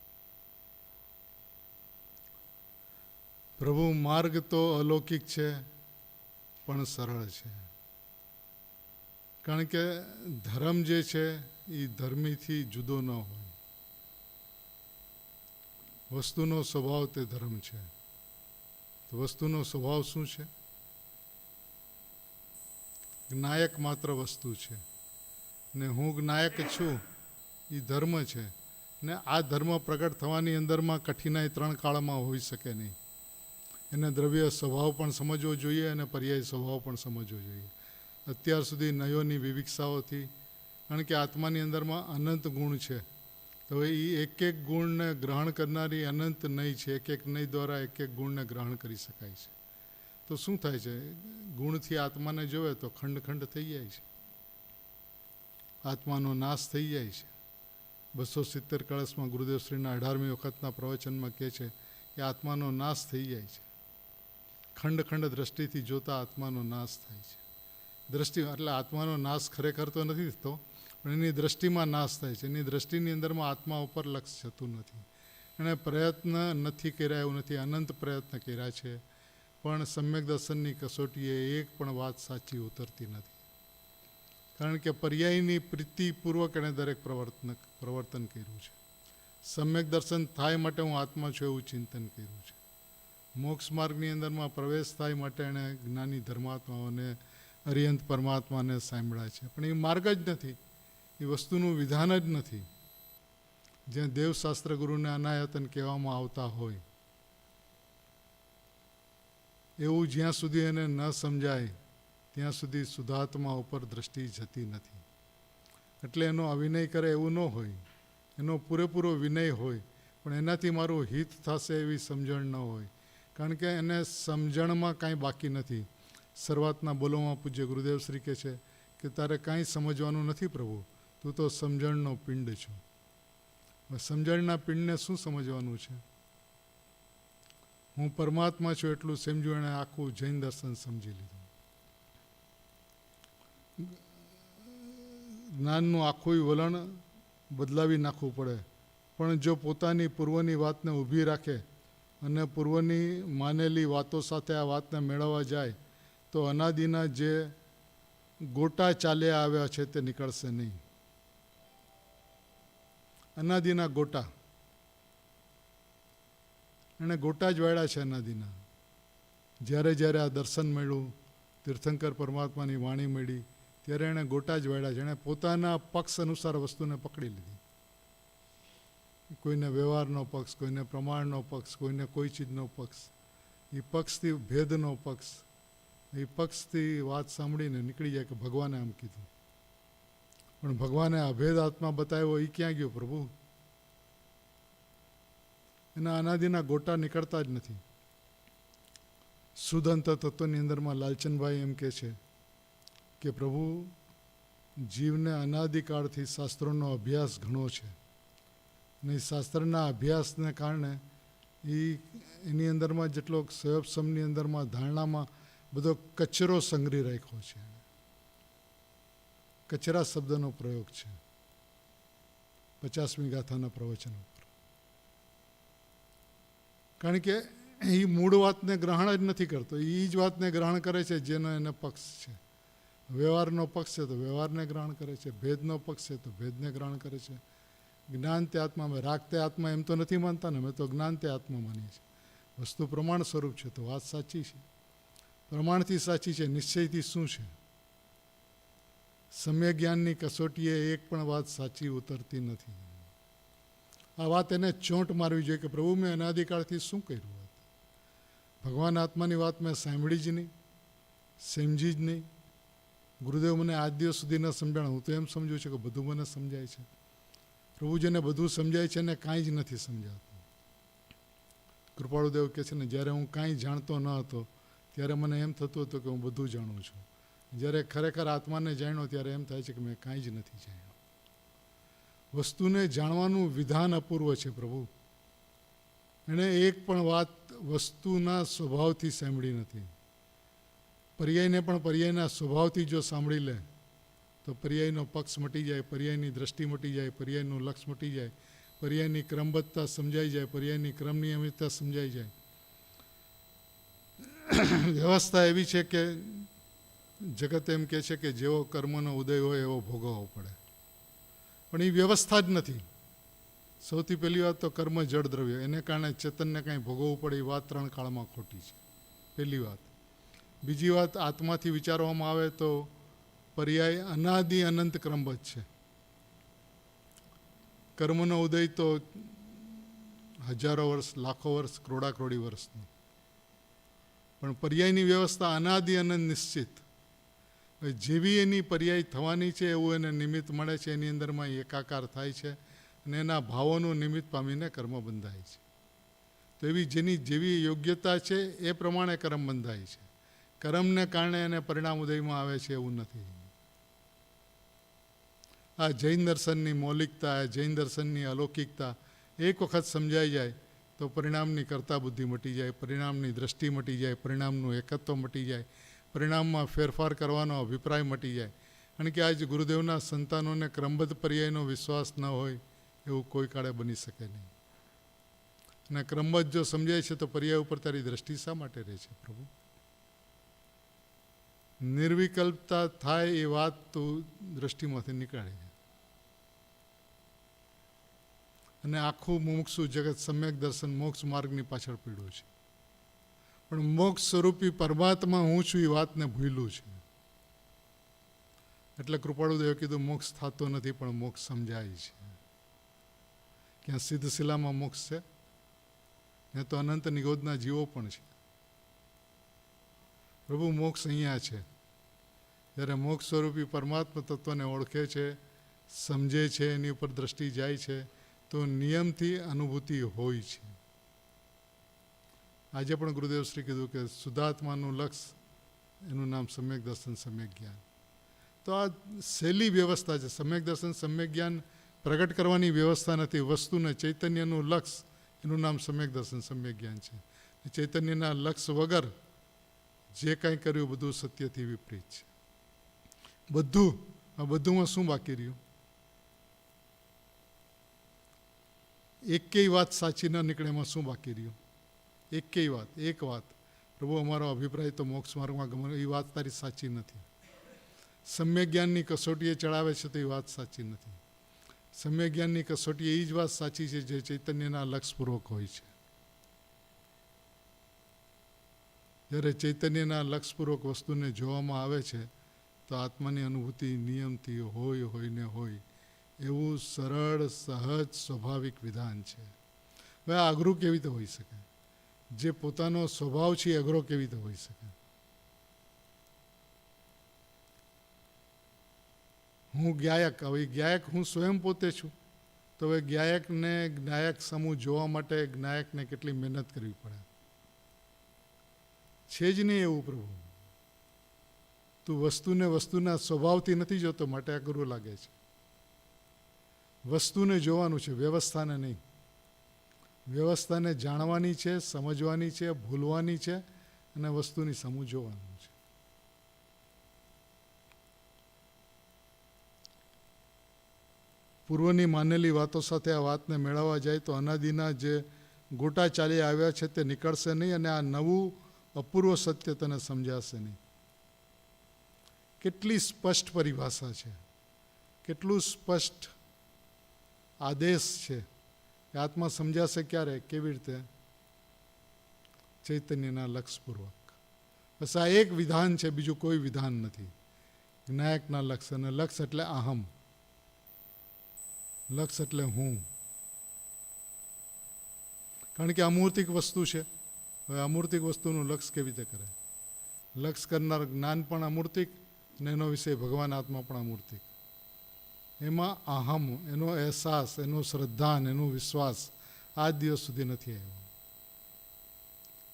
પ્રભુ માર્ગ તો અલૌકિક છે પણ સરળ છે. કારણ કે ધર્મ જે છે એ ધર્મીથી જુદો ન હોય. વસ્તુનો સ્વભાવ તે ધર્મ છે. તો વસ્તુનો સ્વભાવ શું છે? જ્ઞાયક માત્ર વસ્તુ છે. ને હું જ્ઞાયક છું એ ધર્મ છે. ને આ ધર્મ પ્રગટ થવાની અંદરમાં કઠિનાઈ 3 કાળમાં હોઈ શકે નહીં. એને દ્રવ્ય સ્વભાવ પણ સમજવો જોઈએ અને પર્યાય સ્વભાવ પણ સમજવો જોઈએ. અત્યાર સુધી નયોની વિવિક્ષાઓથી, કારણ કે આત્માની અંદરમાં અનંત ગુણ છે. તો એ એક એક ગુણને ગ્રહણ કરનારી અનંત નહીં છે. એક એક નહીં દ્વારા એક એક ગુણને ગ્રહણ કરી શકાય છે. તો શું થાય છે? ગુણથી આત્માને જોવે તો ખંડ ખંડ થઈ જાય છે. આત્માનો નાશ થઈ જાય છે. 270 કળશમાં ગુરુદેવશ્રીના 18મી વખતના પ્રવચનમાં કહે છે કે આત્માનો નાશ થઈ જાય છે. ખંડ ખંડ દ્રષ્ટિથી જોતા આત્માનો નાશ થાય છે. દ્રષ્ટિ એટલે આત્માનો નાશ ખરેખર તો નથી થતો, પણ એની દ્રષ્ટિમાં નાશ થાય છે. એની દ્રષ્ટિની અંદરમાં આત્મા ઉપર લક્ષ જતું નથી. એણે પ્રયત્ન નથી કર્યા એવું નથી, અનંત પ્રયત્ન કર્યા છે, પણ સમ્યક દર્શનની કસોટીએ એક પણ વાત સાચી ઉતરતી નથી. કારણ કે પર્યાયની પ્રીતિપૂર્વક એણે દરેક પ્રવર્તન કર્યું છે. સમ્યક દર્શન થાય માટે હું આત્મા છું એવું ચિંતન કર્યું છે. મોક્ષ માર્ગની અંદરમાં પ્રવેશ થાય માટે એણે જ્ઞાની ધર્માત્માઓને અરિયંત પરમાત્માને સાંભળ્યા છે. પણ એ માર્ગ જ નથી, એ વસ્તુનું વિધાન જ નથી. જ્યાં દેવશાસ્ત્ર ગુરુને અનાયતન કહેવામાં આવતા હોય એવું જ્યાં સુધી એને ન સમજાય ત્યાં સુધી શુદ્ધાત્મા ઉપર દ્રષ્ટિ જતી નથી. એટલે એનો અવિનય કરે એવું ન હોય, એનો પૂરેપૂરો વિનય હોય, પણ એનાથી મારું હિત થશે એવી સમજણ ન હોય. કારણ કે એને સમજણમાં કાંઈ બાકી નથી. શરૂઆતના બોલોમાં પૂજ્ય ગુરુદેવ શ્રી કહે છે કે તારે કાંઈ સમજવાનું નથી પ્રભુ, તું તો સમજણનો પિંડ છો. સમજણના પિંડને શું સમજવાનું છે? હું પરમાત્મા છું એટલું સમજ્યું. એણે આખું જૈન દર્શન સમજી લીધું. જ્ઞાનનું આખું વલણ બદલાવી નાખવું પડે. પણ જો પોતાની પૂર્વની વાતને ઊભી રાખે અને પૂર્વની માનેલી વાતો સાથે આ વાતને મેળવવા જાય તો અનાદિના જે ગોટા ચાલ્યા આવ્યા છે તે નીકળશે નહીં. અનાદિના ગોટા, એણે ગોટા જ વાળ્યા છે અનાદિના. જ્યારે જ્યારે આ દર્શન મળ્યું, તીર્થંકર પરમાત્માની વાણી મળી, ત્યારે એણે ગોટા જ વાળ્યા છે. એણે પોતાના પક્ષ અનુસાર વસ્તુને પકડી લીધી. કોઈને વ્યવહારનો પક્ષ, કોઈને પ્રમાણનો પક્ષ, કોઈને કોઈ ચીજનો પક્ષ. એ પક્ષથી ભેદનો પક્ષ. એ પક્ષથી વાત સાંભળીને નીકળી જાય કે ભગવાને આમ કીધું. પણ ભગવાને અભેદ આત્મા બતાવ્યો એ ક્યાં ગયો પ્રભુ? એના અનાદિના ગોટા નીકળતા જ નથી. શુદ્ધ અંતર તત્વની અંદરમાં લાલચંદભાઈ એમ કહે છે કે પ્રભુ જીવને અનાદિકાળથી શાસ્ત્રોનો અભ્યાસ ઘણો છે. ને શાસ્ત્રના અભ્યાસને કારણે એની અંદરમાં જેટલો સયોપસમની અંદરમાં ધારણામાં બધો કચરો સંગ્રહી રાખ્યો છે. કચરા શબ્દનો પ્રયોગ છે 50મી ગાથાના પ્રવચન ઉપર. કારણ કે એ મૂળ વાતને ગ્રહણ જ નથી કરતો. એ જ વાતને ગ્રહણ કરે છે જેનો એને પક્ષ છે. વ્યવહારનો પક્ષ છે તો વ્યવહારને ગ્રહણ કરે છે, ભેદનો પક્ષ છે તો ભેદને ગ્રહણ કરે છે. જ્ઞાન તે આત્મા, અમે રાગ તે આત્મા એમ તો નથી માનતા ને, અમે તો જ્ઞાન તે આત્મા માનીએ છીએ. વસ્તુ પ્રમાણ સ્વરૂપ છે તો વાત સાચી છે, પ્રમાણથી સાચી છે. નિશ્ચયથી શું છે? સમ્યક જ્ઞાનની કસોટીએ એક પણ વાત સાચી ઉતરતી નથી. આ વાત એને ચોંટ મારવી જોઈએ કે પ્રભુ મેં અનાદિકાળથી શું કર્યું? ભગવાન આત્માની વાત મેં સાંભળી જ નહીં, સમજી જ નહીં. ગુરુદેવ મને આજ દિવસ સુધી ન સમજાણ. હું તો એમ સમજું છું કે બધું મને સમજાય છે. પ્રભુજીને બધું સમજાય છે ને કાંઈ જ નથી સમજાતું. કૃપાળુદેવ કહે છે ને જ્યારે હું કાંઈ જાણતો ન હતો ત્યારે મને એમ થતું હતું કે હું બધું જાણું છું. જ્યારે ખરેખર આત્માને જાણ્યો ત્યારે એમ થાય છે કે મેં કાંઈ જ નથી જાણ્યું. વસ્તુને જાણવાનું વિધાન અપૂર્વ છે પ્રભુ. એણે એક પણ વાત વસ્તુના સ્વભાવથી સાંભળી નથી. પર્યાયને પણ પર્યાયના સ્વભાવથી જો સાંભળી લે તો પર્યાયનો પક્ષ મટી જાય, પર્યાયની દ્રષ્ટિ મટી જાય, પર્યાયનું લક્ષ મટી જાય, પર્યાયની ક્રમબદ્ધતા સમજાઈ જાય, પર્યાયની ક્રમ નિયમિતતા સમજાઈ જાય. વ્યવસ્થા એવી છે કે જગત એમ કહે છે કે જેવો કર્મનો ઉદય હોય એવો ભોગવવો પડે, પણ એ વ્યવસ્થા જ નથી. સૌથી પહેલી વાત તો કર્મ જળ દ્રવ્ય, એને કારણે ચેતનને કાંઈ ભોગવવું પડે એ વાત 3 કાળમાં ખોટી છે, પહેલી વાત. બીજી વાત, આત્માથી વિચારવામાં આવે તો પર્યાય અનાદિ અનંત ક્રમબદ્ધ છે. કર્મનો ઉદય તો હજારો વર્ષ, લાખો વર્ષ, કરોડા-કરોડી વર્ષનો, પણ પર્યાયની વ્યવસ્થા અનાદિ અનંત નિશ્ચિત. જેવી એની પર્યાય થવાની છે એવું એને નિમિત્ત મળે છે, એની અંદરમાં એકાકાર થાય છે અને એના ભાવોનું નિમિત્ત પામીને કર્મ બંધાય છે. તો એવી જેની જેવી યોગ્યતા છે એ પ્રમાણે કર્મ બંધાય છે. કર્મને કારણે એને પરિણામ ઉદયમાં આવે છે એવું નથી. આ જૈન દર્શનની મૌલિકતા, આ જૈન દર્શનની અલૌકિકતા એક વખત સમજાઈ જાય તો પરિણામની કર્તા બુદ્ધિ મટી જાય, પરિણામની દ્રષ્ટિ મટી જાય, પરિણામનું એકત્વ મટી જાય, પરિણામમાં ફેરફાર કરવાનો અભિપ્રાય મટી જાય. કારણ કે આજ ગુરુદેવના સંતાનોને ક્રમબદ્ધ પર્યાયનો વિશ્વાસ ન હોય એવું કોઈ કાળે બની શકે નહીં. અને ક્રમબદ્ધ જો સમજાય છે તો પર્યાય ઉપર તારી દ્રષ્ટિ શા માટે રહે છે પ્રભુ? નિર્વિકલ્પતા થાય એ વાત તું દ્રષ્ટિમાંથી નીકાળે છે. અને આખું મુમુક્ષુ જગત સમ્યક દર્શન મોક્ષ માર્ગની પાછળ પીડ્યું છે, પણ મોક્ષ સ્વરૂપી પરમાત્મા હું છું એ વાતને ભૂલ્યું છે. એટલે કૃપાળુદેવે કીધું મોક્ષ થતો નથી પણ મોક્ષ સમજાય છે. ક્યાં સિદ્ધશિલામાં મોક્ષ છે, ને તો અનંત નિગોદના જીવો પણ છે. પ્રભુ મોક્ષ અહીંયા છે. જ્યારે મોક્ષ સ્વરૂપી પરમાત્મા તત્વને ઓળખે છે, સમજે છે, એની ઉપર દ્રષ્ટિ જાય છે તો નિયમથી અનુભૂતિ હોય છે. આજે પણ ગુરુદેવ શ્રી કીધું કે શુદ્ધાત્માનું લક્ષ, એનું નામ સમ્યક દર્શન, સમ્યક જ્ઞાન. તો આ સહેલી વ્યવસ્થા છે. સમ્યક દર્શન, સમ્યક જ્ઞાન પ્રગટ કરવાની વ્યવસ્થા નથી. વસ્તુને ચૈતન્યનું લક્ષ, એનું નામ સમ્યક દર્શન, સમ્યક જ્ઞાન છે. ચૈતન્યના લક્ષ વગર જે કાંઈ કર્યું બધું સત્યથી વિપરીત છે. બધુંમાં શું બાકી રહ્યું? એકેય વાત સાચી ન નીકળે, એમાં શું બાકી રહ્યું? એકેય વાત, એક વાત, પ્રભુ અમારો અભિપ્રાય તો મોક્ષ માર્ગમાં ગમે, એ વાત તારી સાચી નથી. સમ્યક જ્ઞાનની કસોટીએ ચડાવે છે તો એ વાત સાચી નથી. સમ્યક જ્ઞાનની કસોટી એ જ વાત સાચી છે જે ચૈતન્યના લક્ષપૂર્વક હોય છે. જ્યારે ચૈતન્યના લક્ષપૂર્વક વસ્તુને જોવામાં આવે છે તો આત્માની અનુભૂતિ નિયમથી હોય ને હોય એવું સરળ, સહજ, સ્વાભાવિક વિધાન છે. હવે આ અઘરું કેવી રીતે હોઈ શકે? જે પોતાનો સ્વભાવ છે એ અઘરો કેવી રીતે હોઈ શકે? હું જ્ઞાયક, હવે જ્ઞાયક હું સ્વયં પોતે છું, તો હવે જ્ઞાયકને જ્ઞાયક સમૂહ જોવા માટે જ્ઞાયકને કેટલી મહેનત કરવી પડે છે જ નહીં એવું પ્રભુ. તું વસ્તુને વસ્તુના સ્વભાવથી નથી જોતો માટે અઘરું લાગે છે. વસ્તુને જોવાનું છે, વ્યવસ્થાને નહીં. વ્યવસ્થાને જાણવાની છે, સમજવાની છે, ભૂલવાની છે અને વસ્તુની સમૂહ જોવાનું છે. પૂર્વની માનેલી વાતો સાથે આ વાતને મેળવવા જાય તો અનાદિના જે ગોટા ચાલી આવ્યા છે તે નીકળશે નહીં અને આ નવું અપૂર્વ સત્ય તને સમજાશે નહીં. કેટલી સ્પષ્ટ પરિભાષા છે, કેટલું સ્પષ્ટ આદેશ છે કે આત્મા સમજાશે ક્યારે, કેવી રીતે? ચૈતન્યના લક્ષપૂર્વક. બસ આ એક વિધાન છે, બીજું કોઈ વિધાન નથી. જ્ઞાયકના લક્ષ, અને લક્ષ એટલે અહમ, લક્ષ એટલે હું. કારણ કે અમૂર્તિક વસ્તુ છે. હવે અમૂર્તિક વસ્તુનું લક્ષ કેવી રીતે કરે? લક્ષ કરનાર જ્ઞાન પણ અમૂર્તિક અને એનો વિષય ભગવાન આત્મા પણ અમૂર્તિક. એમાં અહમ, એનો અહેસાસ, એનો શ્રદ્ધાન, એનો વિશ્વાસ આજ દિવસ સુધી નથી આવ્યો.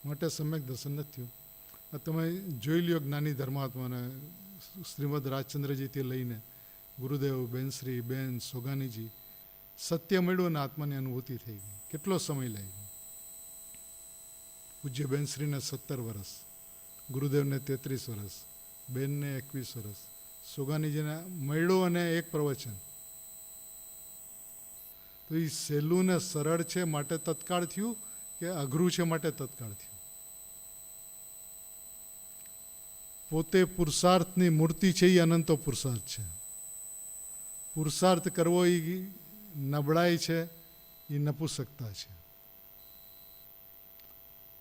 માટે સમ્યક દર્શન નથી થયું. તમે જોઈ લ્યો જ્ઞાની ધર્માત્માને, શ્રીમદ રાજચંદ્રજીથી લઈને ગુરુદેવ, બેનશ્રી, બેન સોગાનીજી, સત્ય મળ્યું અને આત્માની અનુભૂતિ થઈ ગઈ. કેટલો સમય લાગ્યો? પૂજ્ય બેનશ્રીને 17 વર્ષ, ગુરુદેવને 33 વર્ષ, બેનને 21 વર્ષ, સોગાનીજીને મળ્યું અને એક પ્રવચન. તો એ સહેલું ને સરળ છે માટે તત્કાળ થયું કે અઘરું છે માટે તત્કાળ થયું? પોતે પુરુષાર્થની મૂર્તિ છે એ અનંતો પુરુષાર્થ છે. પુરુષાર્થ કરવો એ નબળાઈ છે, એ નપુસકતા છે.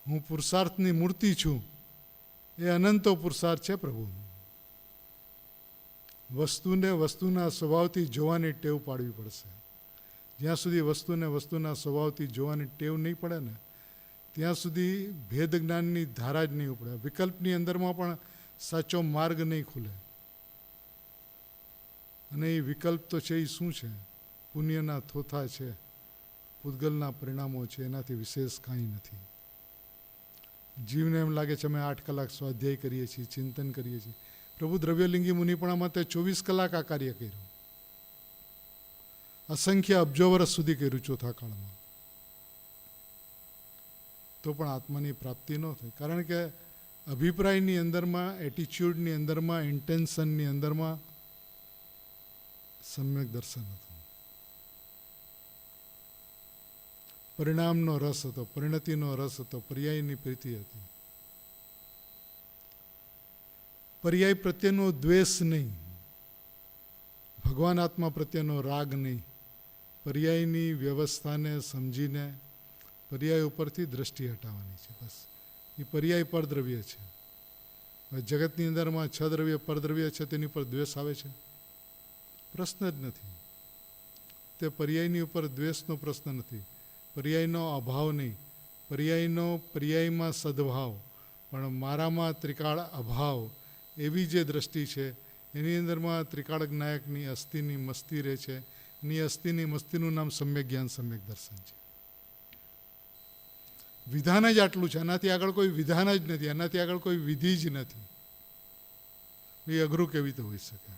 હું પુરુષાર્થની મૂર્તિ છું એ અનંતો પુરુષાર્થ છે પ્રભુ. વસ્તુને વસ્તુના સ્વભાવથી જોવાની ટેવ પાડવી પડશે. જ્યાં સુધી વસ્તુને વસ્તુના સ્વભાવથી જોવાની ટેવ નહીં પડે ને ત્યાં સુધી ભેદ જ્ઞાનની ધારા જ નહીં ઉપડે. વિકલ્પની અંદરમાં પણ સાચો માર્ગ નહીં ખુલે. અને એ વિકલ્પ તો છે એ શું છે? પુણ્યના થોથા છે, પૂતગલના પરિણામો છે, એનાથી વિશેષ કાંઈ નથી. જીવને એમ લાગે છે અમે 8 કલાક સ્વાધ્યાય કરીએ છીએ, ચિંતન કરીએ છીએ. પ્રભુ દ્રવ્યલિંગી મુનિપણામાં તે 24 કલાક આ કાર્ય કર્યું. અસંખ્ય અબજો વર્ષ સુધી કર્યું ચોથા કાળમાં. તો પણ આત્માની પ્રાપ્તિ ન થઈ. કારણ કે અભિપ્રાયની અંદરમાં, એટીટ્યુડની અંદરમાં, ઇન્ટેન્શનની અંદરમાં સમ્યક દર્શન હતું. પરિણામનો રસ હતો, પરિણતિનો રસ હતો, પર્યાયની પ્રીતિ હતી. પર્યાય પ્રત્યેનો દ્વેષ નહીં, ભગવાન આત્મા પ્રત્યેનો રાગ નહીં. પર્યાયની વ્યવસ્થાને સમજીને પર્યાય ઉપરથી દ્રષ્ટિ હટાવવાની છે. બસ એ પર્યાય પરદ્રવ્ય છે. જગતની અંદરમાં 6 દ્રવ્ય પરદ્રવ્ય છે, તેની ઉપર દ્વેષ આવે છે? પ્રશ્ન જ નથી. તે પર્યાયની ઉપર દ્વેષનો પ્રશ્ન નથી. પર્યાયનો અભાવ નહીં, પર્યાયમાં સદભાવ, પણ મારામાં ત્રિકાળ અભાવ એવી જે દ્રષ્ટિ છે એની અંદરમાં ત્રિકાળ જ્ઞાયકની અસ્થિની મસ્તી રહે છે. એની અસ્થિની મસ્તીનું નામ સમ્યક જ્ઞાન, સમ્યક દર્શન છે. વિધાન જ આટલું છે, એનાથી આગળ કોઈ વિધાન જ નથી, એનાથી આગળ કોઈ વિધિ જ નથી. એ અઘરું કેવી રીતે હોઈ શકે?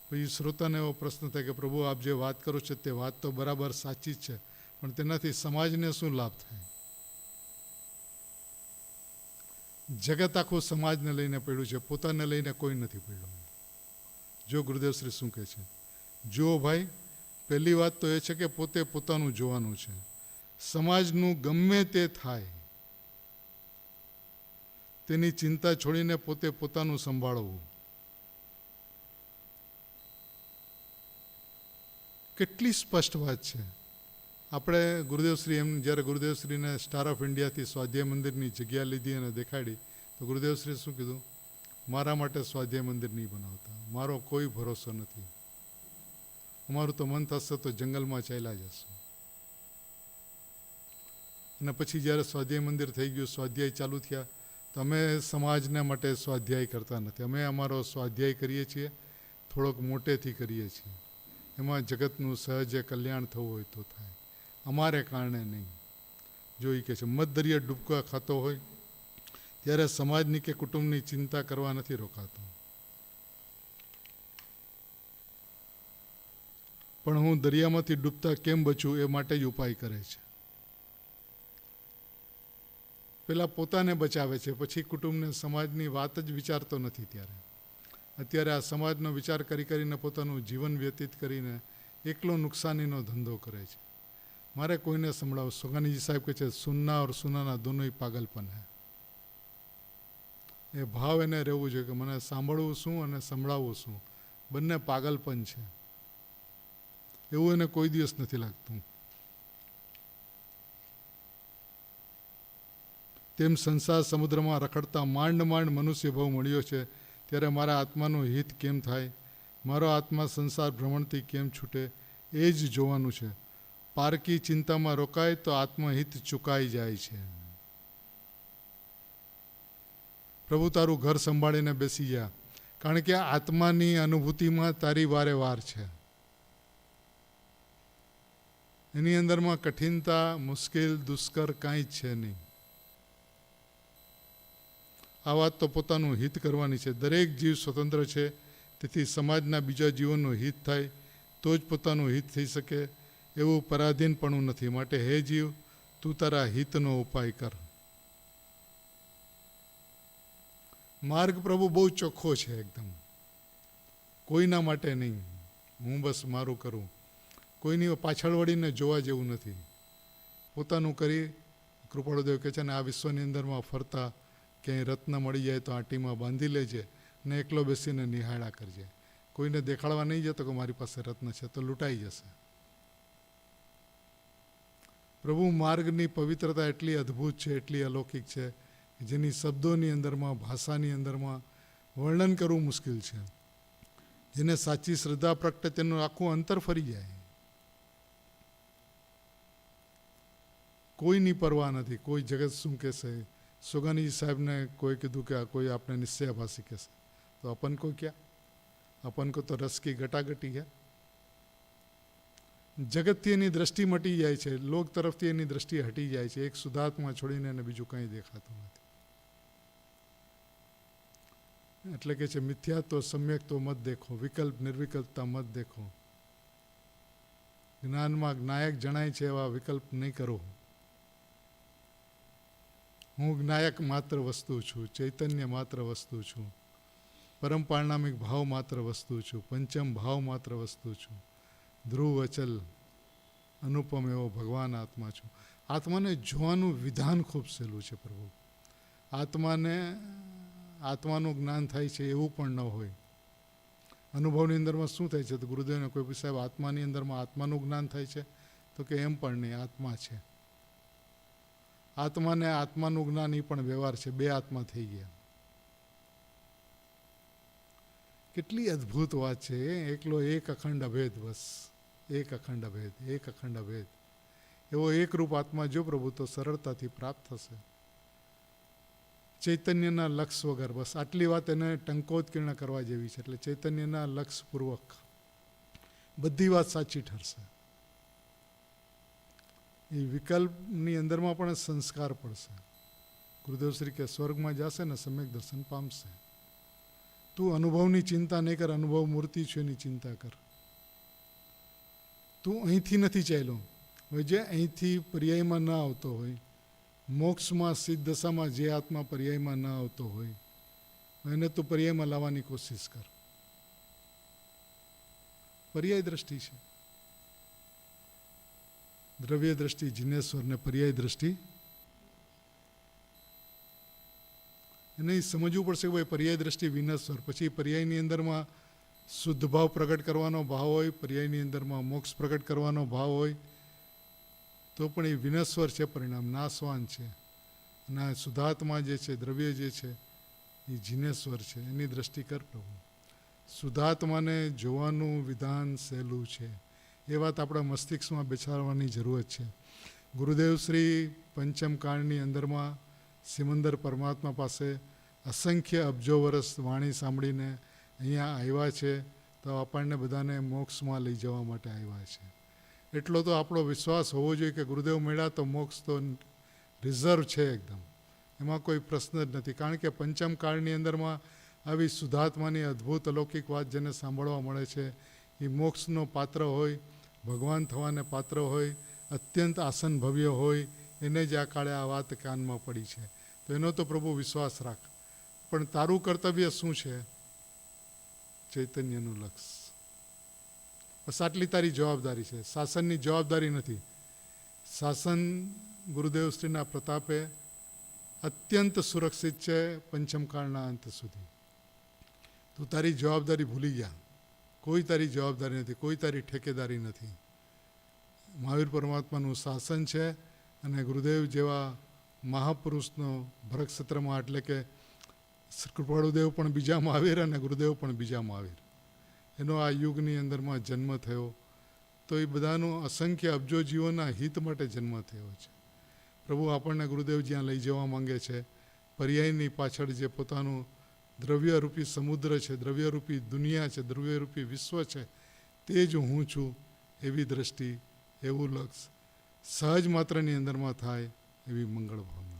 પછી શ્રોતાને એવો પ્રશ્ન થાય કે પ્રભુ આપ જે વાત કરો છો તે વાત તો બરાબર સાચી જ છે, પણ તેનાથી સમાજને શું લાભ થાય? જગત આખું સમાજને લઈને પડ્યું છે, પોતાને લઈને કોઈ નથી પડ્યું. જો ગુરુદેવશ્રી શું કહે છે? જો ભાઈ, પહેલી વાત તો એ છે કે પોતે પોતાનું જોવાનું છે. સમાજનું ગમે તે થાય તેની ચિંતા છોડીને પોતે પોતાનું સંભાળવું. કેટલી સ્પષ્ટ વાત છે. આપણે ગુરુદેવશ્રી જ્યારે ગુરુદેવશ્રીને સ્ટાર ઓફ ઇન્ડિયાથી સ્વાધ્યાય મંદિરની જગ્યા લીધી અને દેખાડી તો ગુરુદેવશ્રીએ શું કીધું? મારા માટે સ્વાધ્યાય મંદિર નહીં બનાવતા, મારો કોઈ ભરોસો નથી. અમારું તો મન થશે તો જંગલમાં ચાલ્યા જશું. અને પછી જ્યારે સ્વાધ્યાય મંદિર થઈ ગયું, સ્વાધ્યાય ચાલુ થયા, તો અમે સમાજને માટે સ્વાધ્યાય કરતા નથી. અમે અમારો સ્વાધ્યાય કરીએ છીએ, થોડોક મોટેથી કરીએ છીએ. એમાં જગતનું સહજે કલ્યાણ થવું હોય તો થાય, અમારે કારણે નહીં. જો એ કહે છે મધદરિયે ડૂબકા ખાતો હોય ત્યારે સમાજની કે કુટુંબની ચિંતા કરવા નથી રોકાતો. પણ હું દરિયામાંથી ડૂબતા કેમ બચું એ માટે જ ઉપાય કરે છે. પેલા પોતાને બચાવે છે, પછી કુટુંબને, સમાજની વાત જ વિચારતો નથી. અત્યારે આ સમાજનો વિચાર કરીને પોતાનું જીવન વ્યતીત કરીને એકલો નુકસાનીનો ધંધો કરે છે. મારે કોઈને સંભળાવો. સોગાનીજી સાહેબ કહે છે સુનના ઓર સુનાના દોનોય પાગલપન હે. એ ભાવ એને રહેવું જોઈએ કે મને સાંભળવું શું અને સંભળાવવું શું, બંને પાગલપન છે. એવું એને કોઈ દિવસ નથી લાગતું. તેમ સંસાર સમુદ્રમાં રખડતા માંડ મનુષ્ય ભાવ મળ્યો છે, ત્યારે મારા આત્માનું હિત કેમ થાય? મારો આત્મા સંસાર ભ્રમણથી કેમ છૂટે? એ જ જોવાનું છે. પારકી ચિંતામાં રોકાય તો આત્મહિત ચૂકાઈ જાય છે. પ્રભુ તારું ઘર સંભાળીને બેસી જા, કારણ કે આત્માની અનુભૂતિમાં તારી વારે વાર છે. એની અંદરમાં કઠિનતા, મુશ્કેલ, દુષ્કર કાંઈ જ છે નહીં. આ વાત તો પોતાનું હિત કરવાની છે. દરેક જીવ સ્વતંત્ર છે, તેથી સમાજના બીજા જીવોનું હિત થાય તો જ પોતાનું હિત થઈ શકે એવું પરાધીનપણું નથી. માટે હે જીવ, તું તારા હિતનો ઉપાય કર. માર્ગ પ્રભુ બહુ ચોખ્ખો છે એકદમ. કોઈના માટે નહીં, હું બસ મારું કરું. કોઈની પાછળ વળીને જોવા જેવું નથી. પોતાનું કરી કૃપાળુદેવ કહે છે ને, આ વિશ્વની અંદરમાં ફરતા ક્યાંય રત્ન મળી જાય તો આંટીમાં બાંધી લેજે ને એકલો બેસીને નિહાળા કરજે. કોઈને દેખાડવા નહીં જતો કે મારી પાસે રત્ન છે, તો લૂંટાઈ જશે. પ્રભુ માર્ગની પવિત્રતા એટલી અદ્ભુત છે, એટલી અલૌકિક છે, જેની શબ્દોની અંદરમાં, ભાષાની અંદરમાં વર્ણન કરવું મુશ્કેલ છે. જેને સાચી શ્રદ્ધા પ્રગટે તેનું આખું અંતર ફરી જાય. કોઈની પરવા નથી. કોઈ જગત શું કહેશે. સોગાની સાહેબને કોઈ કીધું કે કોઈ આપણે નિશ્ચયભાષી કહેશે, તો अपन को क्या, अपन को तो रस की गटागटी है. જગતથી એની દ્રષ્ટિ મટી જાય છે, લોક તરફથી એની દ્રષ્ટિ હટી જાય છે. એક શુદ્ધાત્મા છોડીને એને બીજું કંઈ દેખાતું નથી. એટલે કે છે મિથ્યાત્વ સમ્યક્ત્વ મત દેખો, વિકલ્પ નિર્વિકલ્પતા મત દેખો. જ્ઞાનમાં જ્ઞાયક જણાય છે એવા વિકલ્પ નહીં કરો. હું જ્ઞાયક માત્ર વસ્તુ છું, ચૈતન્ય માત્ર વસ્તુ છું, પરમ પારણામિક ભાવ માત્ર વસ્તુ છું, પંચમ ભાવ માત્ર વસ્તુ છું, ધ્રુવ અચલ અનુપમ એવો ભગવાન આત્મા છું. આત્માને જોવાનું વિધાન ખૂબ સહેલું છે પ્રભુ. આત્માનું જ્ઞાન થાય છે એવું પણ ન હોય. અનુભવની અંદરમાં શું થાય છે, તો ગુરુદેવને કોઈ સાહેબ આત્માની અંદરમાં આત્માનું જ્ઞાન થાય છે, તો કે એમ પણ નહીં, આત્મા છે. આત્માને આત્માનું જ્ઞાન એ પણ વ્યવહાર છે. બે આત્મા થઈ ગયા. કેટલી અદ્ભુત વાત છે. એકલો એક અખંડ અભેદ, બસ એક અખંડ અભેદ, એક અખંડ અભેદ. એવો એકરૂપ આત્મા જો પ્રભુ, તો સરળતાથી પ્રાપ્ત થશે. ચૈતન્યના લક્ષ વગર, બસ આટલી વાત એને ટંકોત્કીર્ણ કરવા જેવી છે. એટલે ચૈતન્યના લક્ષપૂર્વક બધી વાત સાચી ઠરશે. એ વિકલ્પની અંદરમાં પણ સંસ્કાર પડશે. ગુરુદેવ શ્રી કે સ્વર્ગમાં જશે ને સમ્યક દર્શન પામશે. તું અનુભવની ચિંતા નહીં કર, અનુભવ મૂર્તિ છે એની ચિંતા કર. તું અહીંથી નથી ચાલ્યો. હવે જે અહીંથી પર્યાયમાં ન આવતો હોય, મોક્ષમાં સિદ્ધદશામાં જે આત્મા પર્યાયમાં ન આવતો હોય, એને તું પર્યાયમાં લાવવાની કોશિશ કર. પર્યાય દ્રષ્ટિ છે. દ્રવ્ય દ્રષ્ટિ જિનેશ્વર ને પર્યાય દ્રષ્ટિ. એને સમજવું પડશે કે ભાઈ પર્યાય દ્રષ્ટિ વિનશ્વર. પછી પર્યાયની અંદરમાં શુદ્ધ ભાવ પ્રગટ કરવાનો ભાવ હોય, પર્યાયની અંદરમાં મોક્ષ પ્રગટ કરવાનો ભાવ હોય, તો પણ એ વિનશ્વર છે પરિણામ, નાશવાન છે. અને શુદ્ધાત્મા જે છે, દ્રવ્ય જે છે, એ જિનેશ્વર છે. એની દ્રષ્ટિ કર પ્રભુ. શુદ્ધાત્માને જોવાનું વિધાન સહેલું છે. એ વાત આપણા મસ્તિષ્કમાં બેસાડવાની જરૂરત છે. ગુરુદેવ શ્રી પંચમ કાળની અંદરમાં સિમંદર પરમાત્મા પાસે અસંખ્ય અબજો વર્ષ વાણી સાંભળીને અહીંયા આવ્યા છે. તો આપણને બધાને મોક્ષમાં લઈ જવા માટે આવ્યા છે. એટલો તો આપણો વિશ્વાસ હોવો જોઈએ કે ગુરુદેવ મળ્યા તો મોક્ષ તો રિઝર્વ છે એકદમ. એમાં કોઈ પ્રશ્ન જ નથી. કારણ કે પંચમ કાળની અંદરમાં આવી શુદ્ધાત્માની અદ્ભુત અલૌકિક વાત જેને સાંભળવા મળે છે, એ મોક્ષનો પાત્ર હોય, ભગવાન થવાને પાત્ર હોય, અત્યંત આસન ભવ્ય હોય, એને જ આ કાળે આ વાત કાનમાં પડી છે. તો એનો તો પ્રભુ વિશ્વાસ રાખ. પણ તારું કર્તવ્ય શું છે? ચૈતન્યનું લક્ષ. બસ આટલી તારી જવાબદારી છે. શાસનની જવાબદારી નથી. શાસન ગુરુદેવ શ્રીના પ્રતાપે અત્યંત સુરક્ષિત છે પંચમકાળના અંત સુધી. તું તારી જવાબદારી ભૂલી ગયા. કોઈ તારી જવાબદારી નથી, કોઈ તારી ઠેકેદારી નથી. મહાવીર પરમાત્માનું શાસન છે. અને ગુરુદેવ જેવા મહાપુરુષનો ભરતક્ષેત્રમાં, એટલે કે કૃપાળુદેવ પણ બીજા મહાવીર અને ગુરુદેવ પણ બીજા મહાવીર, એનો આ યુગની અંદરમાં જન્મ થયો. તો એ બધાનું અસંખ્ય અબજો જીવોના હિત માટે જન્મ થયો છે. પ્રભુ આપણને ગુરુદેવ જ્યાં લઈ જવા માંગે છે, પર્યાયની પાછળ જે પોતાનું દ્રવ્યરૂપી સમુદ્ર છે, દ્રવ્યરૂપી દુનિયા છે, દ્રવ્યરૂપી વિશ્વ છે, તે જ હું છું. એવી દ્રષ્ટિ, એવું લક્ષ સહજ માત્રની અંદરમાં થાય એવી મંગળ ભાવના.